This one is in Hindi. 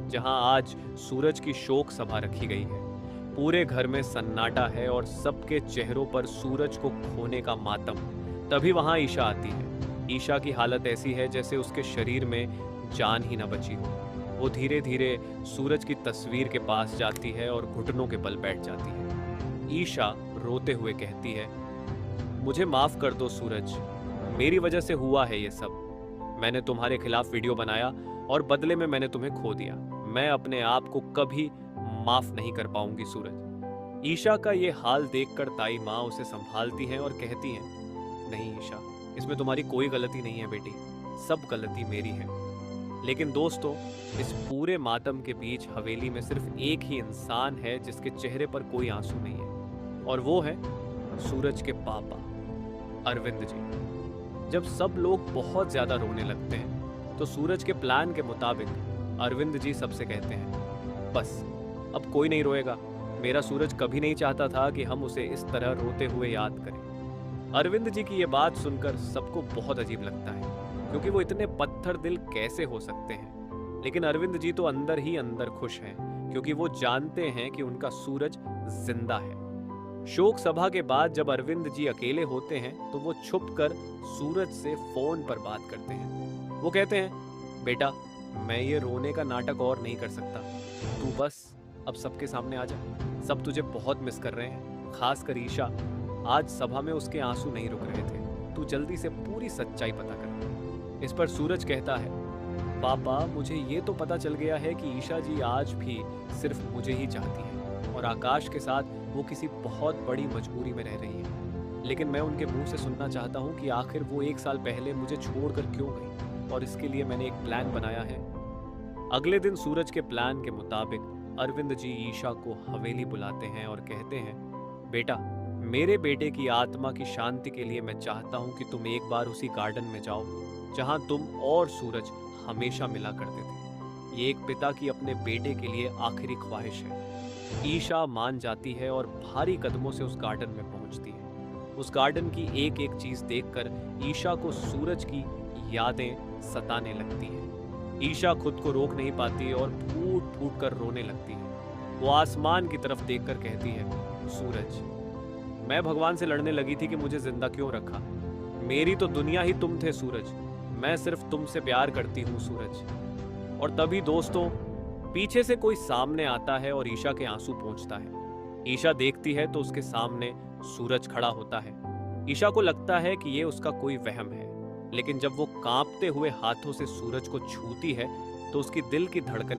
जहां आज सूरज की शोक सभा रखी गई है। पूरे घर में सन्नाटा है और सबके चेहरों पर सूरज को खोने का मातम। तभी वहां ईशा आती है। ईशा की हालत ऐसी है जैसे उसके शरीर में जान ही न बची हो। वो धीरे धीरे सूरज की तस्वीर के पास जाती है और घुटनों के बल बैठ जाती है। ईशा रोते हुए कहती है, मुझे माफ कर दो सूरज, मेरी वजह से हुआ है ये सब। मैंने तुम्हारे खिलाफ वीडियो बनाया और बदले में मैंने तुम्हें खो दिया। मैं अपने आप को कभी माफ नहीं कर पाऊंगी सूरज। ईशा का ये हाल देखकर ताई माँ उसे संभालती हैं और कहती हैं, नहीं ईशा, इसमें तुम्हारी कोई गलती नहीं है बेटी, सब गलती मेरी है। लेकिन दोस्तों, इस पूरे मातम के बीच हवेली में सिर्फ एक ही इंसान है जिसके चेहरे पर कोई आंसू नहीं है, और वो है सूरज के पापा अरविंद जी। जब सब लोग बहुत ज्यादा रोने लगते हैं तो सूरज के प्लान के मुताबिक अरविंद जी सबसे कहते हैं, बस अब कोई नहीं रोएगा। मेरा सूरज कभी नहीं चाहता था कि हम उसे इस तरह रोते हुए याद करें। अरविंद जी की ये बात सुनकर सबको बहुत अजीब लगता है, क्योंकि वो इतने पत्थर दिल कैसे हो सकते हैं। लेकिन अरविंद जी तो अंदर ही अंदर खुश हैं, क्योंकि वो जानते हैं कि उनका सूरज जिंदा है। शोक सभा के बाद जब अरविंद जी अकेले होते हैं तो वो छुपकर सूरज से फोन पर बात करते हैं। वो कहते हैं, बेटा, मैं ये रोने का नाटक और नहीं कर सकता, तू बस अब सबके सामने आ जा। सब तुझे बहुत मिस कर रहे हैं, खासकर ईशा। आज सभा में उसके आंसू नहीं रुक रहे थे। तू जल्दी से पूरी सच्चाई पता कर। इस पर सूरज कहता है, पापा, मुझे ये तो पता चल गया है कि ईशा जी आज भी सिर्फ मुझे ही चाहती है और आकाश के साथ वो किसी बहुत बड़ी मजबूरी में रह रही है। लेकिन मैं उनके मुंह से सुनना चाहता हूँ कि आखिर वो 1 साल पहले मुझे छोड़कर क्यों गई, और इसके लिए मैंने एक प्लान बनाया है। अगले दिन सूरज के प्लान के मुताबिक अरविंद जी ईशा को हवेली बुलाते हैं और कहते हैं, बेटा, मेरे बेटे की आत्मा की शांति के लिए मैं चाहता हूँ कि तुम एक बार उसी गार्डन में जाओ जहाँ तुम और सूरज हमेशा मिला करते थे। ये एक पिता की अपने बेटे के लिए आखिरी ख्वाहिश है। ईशा मान जाती है और भारी कदमों से उस गार्डन में पहुंचती है। उस गार्डन की एक एक चीज देखकर ईशा को सूरज की यादें सताने लगती हैं। ईशा खुद को रोक नहीं पाती और फूट फूट कर रोने लगती है। वो आसमान की तरफ देखकर कहती है, सूरज, मैं भगवान से लड़ने लगी थी कि मुझे जिंदा क्यों रखा। मेरी तो दुनिया ही तुम थे सूरज। मैं सिर्फ तुमसे प्यार करती हूँ सूरज। और तभी दोस्तों, पीछे से कोई सामने आता है और ईशा के आंसू पोंछता है। ईशा देखती है तो उसके सामने सूरज खड़ा होता है। ईशा को लगता है कि ये उसका कोई वहम है, लेकिन जब वो कांपते हुए हाथों से सूरज को छूती है तो उसकी दिल की धड़कन